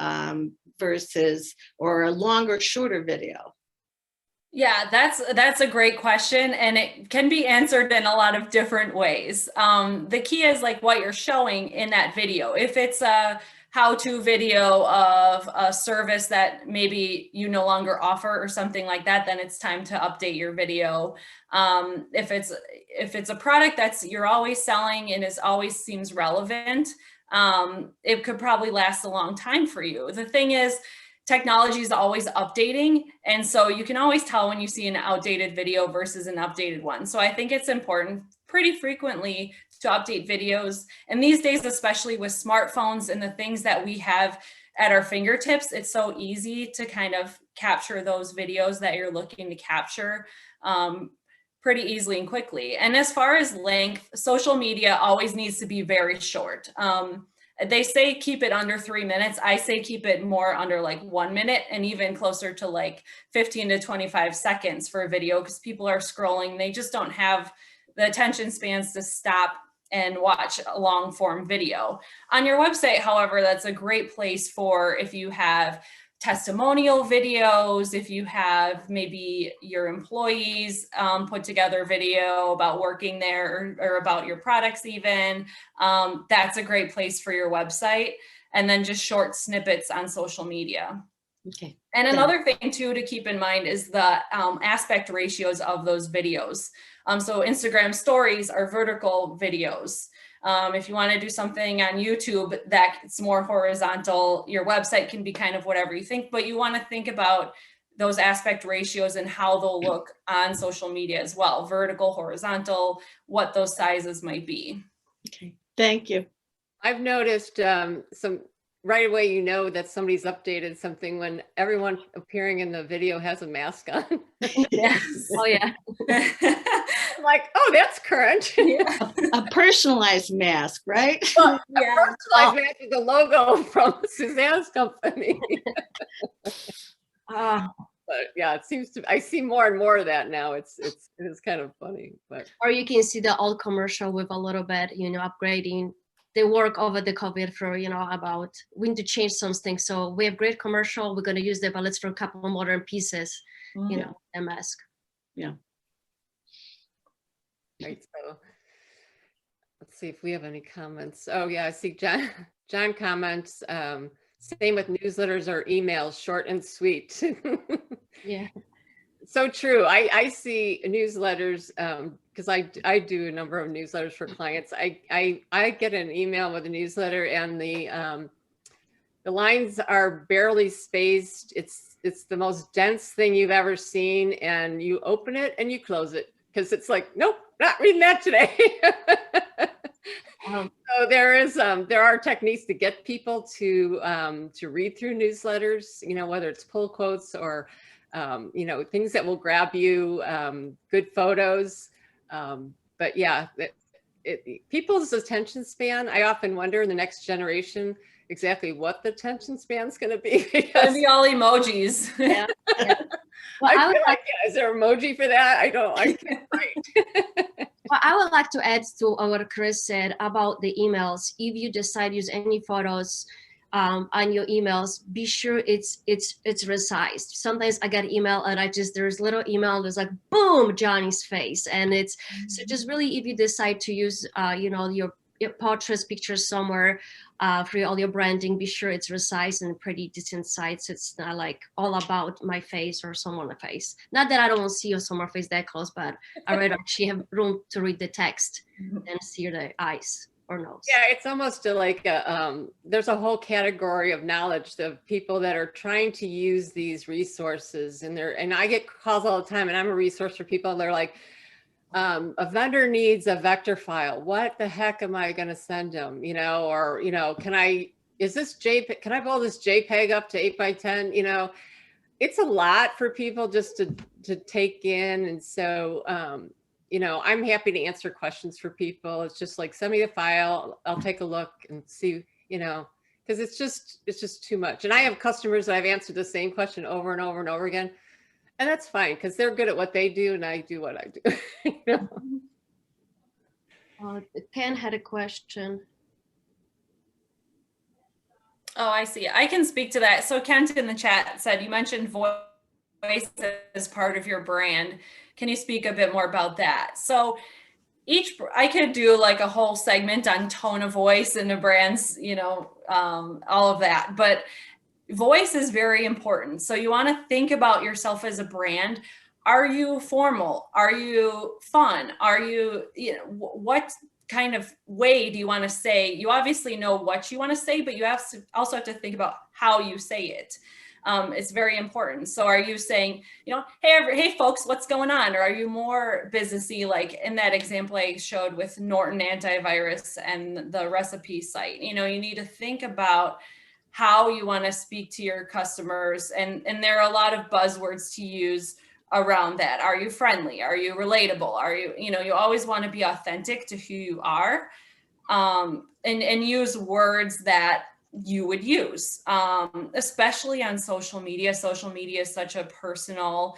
versus, or a longer, shorter video?
Yeah, that's a great question, and it can be answered in a lot of different ways. The key is like what you're showing in that video. If it's a how-to video of a service that maybe you no longer offer or something like that, then it's time to update your video. If it's a product you're always selling and always seems relevant, it could probably last a long time for you. The thing is, technology is always updating. And so you can always tell when you see an outdated video versus an updated one. So I think it's important pretty frequently to update videos. And these days, especially with smartphones and the things that we have at our fingertips, it's so easy to kind of capture those videos that you're looking to capture pretty easily and quickly. And as far as length, social media always needs to be very short. They say keep it under 3 minutes. I say keep it more under like 1 minute, and even closer to like 15 to 25 seconds for a video, because people are scrolling. They just don't have the attention spans to stop and watch a long form video. On your website, however, that's a great place for if you have testimonial videos, if you have maybe your employees put together a video about working there, or about your products even, that's a great place for your website. And then just short snippets on social media.
Okay.
And another thing too to keep in mind is the aspect ratios of those videos. So Instagram stories are vertical videos. If you want to do something on YouTube that's more horizontal, your website can be kind of whatever you think, but you want to think about those aspect ratios and how they'll look on social media as well. Vertical, horizontal, what those sizes might be.
Okay, thank you.
I've noticed some right away, that somebody's updated something when everyone appearing in the video has a mask on.
Yes.
Oh yeah.
I'm like, oh, that's current.
Yeah.
A personalized mask, right?
Well,
Yeah.
a personalized mask with the logo from Suzanne's company. But yeah, I see more and more of that now. It is kind of funny, but.
Or you can see the old commercial with a little bit, upgrading the work over the COVID for, about we need to change some things. So we have great commercial. We're going to use them, but let's throw a couple of modern pieces, a mask.
Yeah.
Right. So let's see if we have any comments. Oh yeah, I see John comments. Same with newsletters or emails, short and sweet.
Yeah.
So true. I see newsletters because I do a number of newsletters for clients. I get an email with a newsletter, and the lines are barely spaced. It's the most dense thing you've ever seen, and you open it and you close it because it's like, nope, not reading that today. So there are techniques to get people to read through newsletters, whether it's pull quotes or things that will grab you, good photos. But yeah, people's attention span, I often wonder in the next generation exactly what the attention span is going to be.
It's going to be all emojis.
Yeah. Yeah. Well,
I feel like, is there emoji for that? I can't write.
Well, I would like to add to what Chris said about the emails. If you decide to use any photos on your emails, be sure it's resized. Sometimes I get email and there's little email, there's like, boom, Johnny's face. And so just really, if you decide to use, your portraits, pictures somewhere for all your branding, be sure it's resized and pretty decent size. It's not like all about my face or someone's face. Not that I don't see someone's face that close, but I rather actually have room to read the text and see the eyes. or knows?
Yeah, it's almost like there's a whole category of knowledge of people that are trying to use these resources, and I get calls all the time, and I'm a resource for people. They're like, a vendor needs a vector file. What the heck am I going to send them? Or can I build this JPEG up to 8x10? It's a lot for people just to take in, and so I'm happy to answer questions for people. It's just like, send me the file, I'll take a look and see, because it's just too much. And I have customers that I've answered the same question over and over and over again, and that's fine because they're good at what they do and I do what I do.
Ken had a question.
Oh, I see. I can speak to that. So Kent in the chat said, you mentioned voice as part of your brand. Can you speak a bit more about that? So I could do like a whole segment on tone of voice in the brands, all of that, but voice is very important. So you want to think about yourself as a brand. Are you formal? Are you fun? Are you, what kind of way do you want to say? You obviously know what you want to say, but you also have to think about how you say it. It's very important. So are you saying, hey folks, what's going on? Or are you more businessy, like in that example I showed with Norton antivirus and the recipe site? You need to think about how you want to speak to your customers. And there are a lot of buzzwords to use around that. Are you friendly? Are you relatable? Are you, you always want to be authentic to who you are, and use words that you would use, especially on social media. Social media is such a personal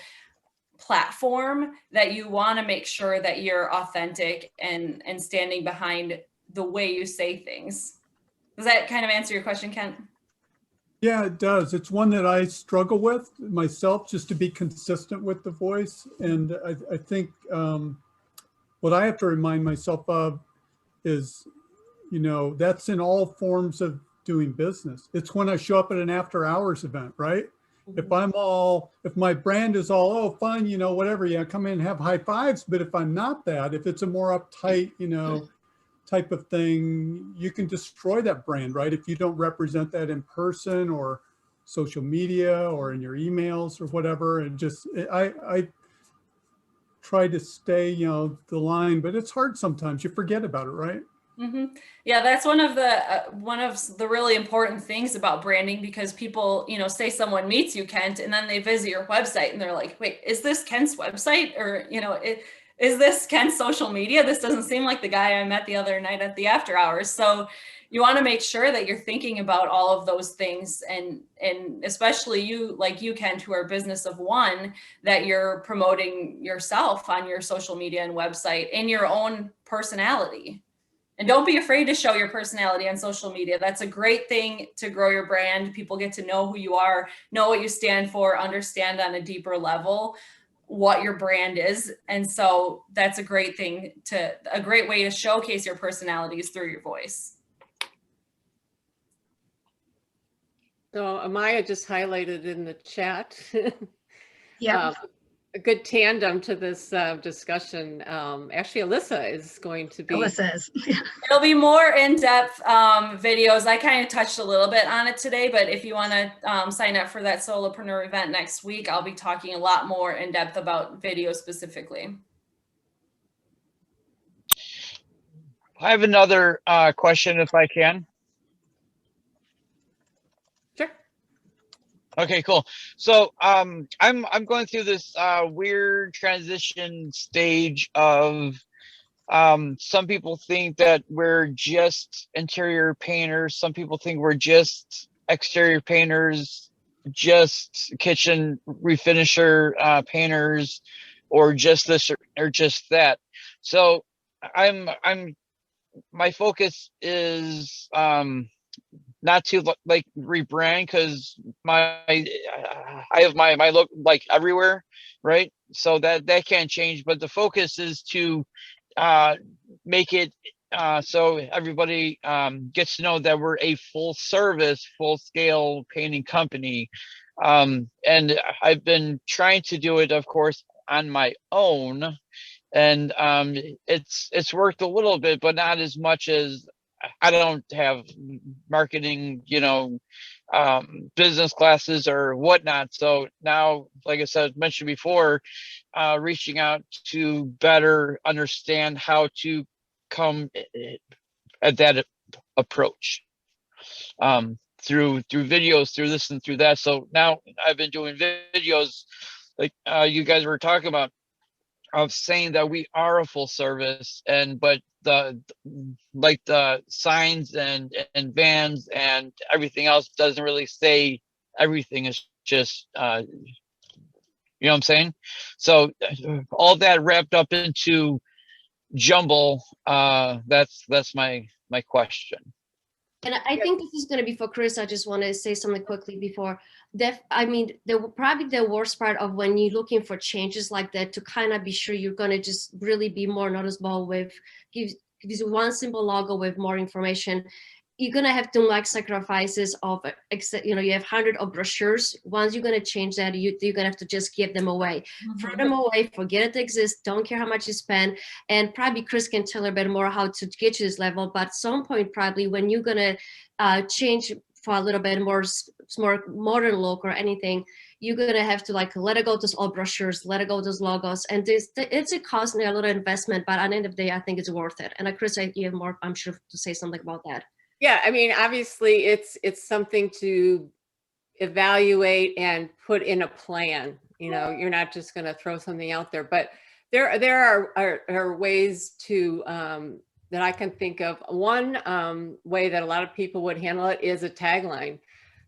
platform that you want to make sure that you're authentic and standing behind the way you say things. Does that kind of answer your question, Kent?
Yeah, it does. It's one that I struggle with myself, just to be consistent with the voice. And I think what I have to remind myself of is, that's in all forms of doing business. It's when I show up at an after hours event, right?
Mm-hmm.
If my brand is all, oh, fun, whatever, yeah, come in and have high fives. But if I'm not that, if it's a more uptight, type of thing, you can destroy that brand, right? If you don't represent that in person or social media or in your emails or whatever. And just, I try to stay, the line, but it's hard sometimes. You forget about it, right?
Mm-hmm. Yeah, that's one of the really important things about branding, because people, say someone meets you, Kent, and then they visit your website and they're like, wait, is this Kent's website? Or, is this Kent's social media? This doesn't seem like the guy I met the other night at the after hours. So you want to make sure that you're thinking about all of those things, and especially you, Kent, who are a business of one, that you're promoting yourself on your social media and website in your own personality. And don't be afraid to show your personality on social media. That's a great thing to grow your brand. People get to know who you are, know what you stand for, understand on a deeper level what your brand is. And so that's a great way to showcase your personalities through your voice.
So Amaya just highlighted in the chat.
Yeah.
A good tandem to this discussion. Actually, Alyssa is going to be.
Alyssa is.
It'll be more in-depth videos. I kind of touched a little bit on it today, but if you want to sign up for that solopreneur event next week, I'll be talking a lot more in depth about video specifically.
I have another question, if I can.
Sure.
Okay, cool. So I'm going through this weird transition stage of some people think that we're just interior painters. Some people think we're just exterior painters, just kitchen refinisher painters, or just this or just that. So my focus is not to like rebrand, because I have my look like everywhere, right? So that can't change, but the focus is to make it so everybody gets to know that we're a full service, full scale painting company. And I've been trying to do it, of course, on my own, and it's worked a little bit, but not as much as I don't have marketing, business classes or whatnot. So now, like I said, mentioned before, reaching out to better understand how to come at that approach, through videos, through this and through that. So now I've been doing videos like you guys were talking about, of saying that we are a full service, but the signs and vans and everything else doesn't really say everything. Is just you know what I'm saying? So all that wrapped up into jumble, that's my question.
And I think this is going to be for Chris. I just want to say something quickly before. I mean, probably the worst part of when you're looking for changes like that, to kind of be sure you're going to just really be more noticeable with, give you one simple logo with more information. You're going to have to make sacrifices of, you have 100 of brochures. Once you're going to change that, you're going to have to just give them away. Throw them away, forget it exists, don't care how much you spend. And probably Chris can tell a bit more how to get to this level. But at some point, probably when you're going to change for a little bit more modern look or anything, you're going to have to let go those old brochures, let go those logos. And it's a cost and a little investment, but at the end of the day, I think it's worth it. And Chris, you have more, I'm sure, to say something about that.
Yeah, I mean, obviously it's something to evaluate and put in a plan. You're not just going to throw something out there, but there are ways to that I can think of. One way that a lot of people would handle it is a tagline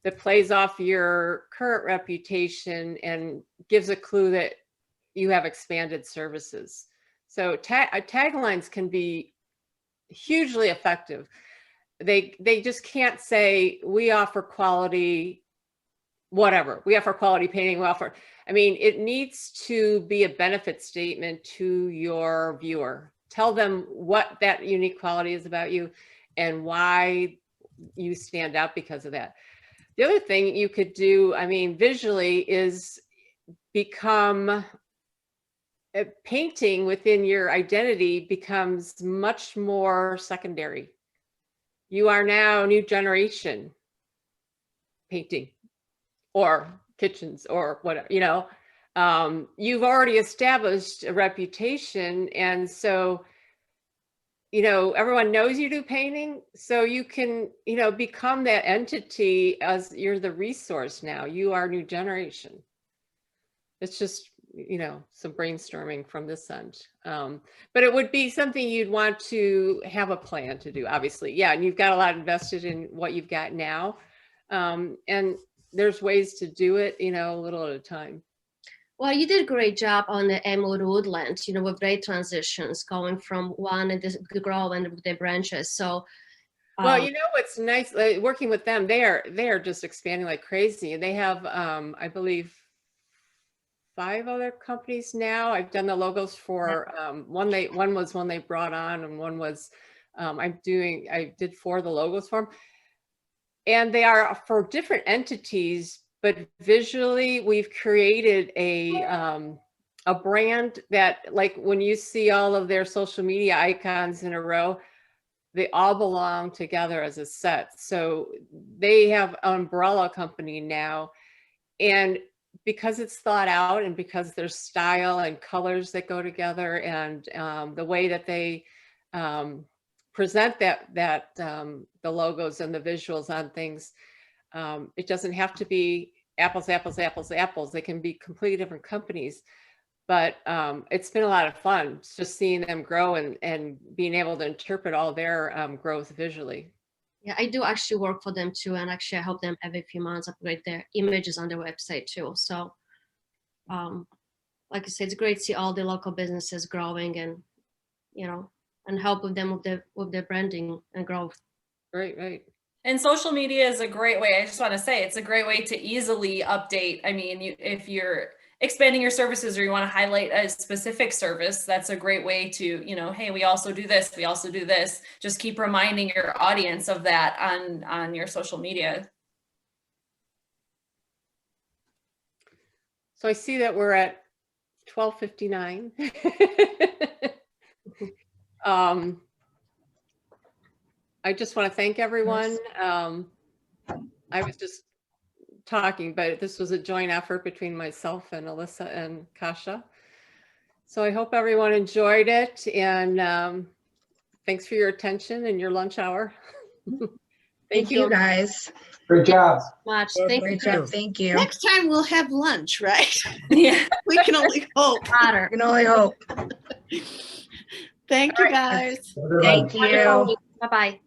that plays off your current reputation and gives a clue that you have expanded services. So taglines can be hugely effective. They just can't say, we offer quality, whatever. We offer quality painting, it needs to be a benefit statement to your viewer. Tell them what that unique quality is about you and why you stand out because of that. The other thing you could do, visually, is become painting within your identity becomes much more secondary. You are now new generation painting or kitchens or whatever, you've already established a reputation. And so, everyone knows you do painting. So you can, become that entity as you're the resource now. You are new generation. It's just, some brainstorming from this end. But it would be something you'd want to have a plan to do, obviously. Yeah, and you've got a lot invested in what you've got now. And there's ways to do it, a little at a time.
Well, you did a great job on the Emerald Woodland, with great transitions going from one and the grow and the branches. So,
well, what's nice, working with them, they are just expanding like crazy. And they have, I believe, 5 other companies now. I've done the logos for one was one they brought on, and one was I did 4 of the logos for them. And they are for different entities, but visually we've created a brand that, like, when you see all of their social media icons in a row, they all belong together as a set. So they have an umbrella company now, and because it's thought out and because there's style and colors that go together, and the way that they present the logos and the visuals on things, it doesn't have to be apples. They can be completely different companies, but it's been a lot of fun just seeing them grow and being able to interpret all their growth visually.
Yeah, I do actually work for them too, and actually I help them every few months upgrade their images on their website too. So, like I said, it's great to see all the local businesses growing, and and help with them with their branding and growth.
Right.
And social media is a great way. I just want to say it's a great way to easily update. If you're expanding your services or you want to highlight a specific service, that's a great way to, hey, we also do this, we also do this. Just keep reminding your audience of that on your social media.
So I see that we're at 12:59. I just want to thank everyone. I was just talking, but this was a joint effort between myself and Alyssa and Kasia. So I hope everyone enjoyed it, and thanks for your attention and your lunch hour.
Thank you guys.
Great job.
Much. Thank you.
Great job. Thank you.
Next time we'll have lunch, right?
Yeah.
We can only hope.
Otter.
I can only hope.
Thank you, guys.
Thank you.
Bye-bye.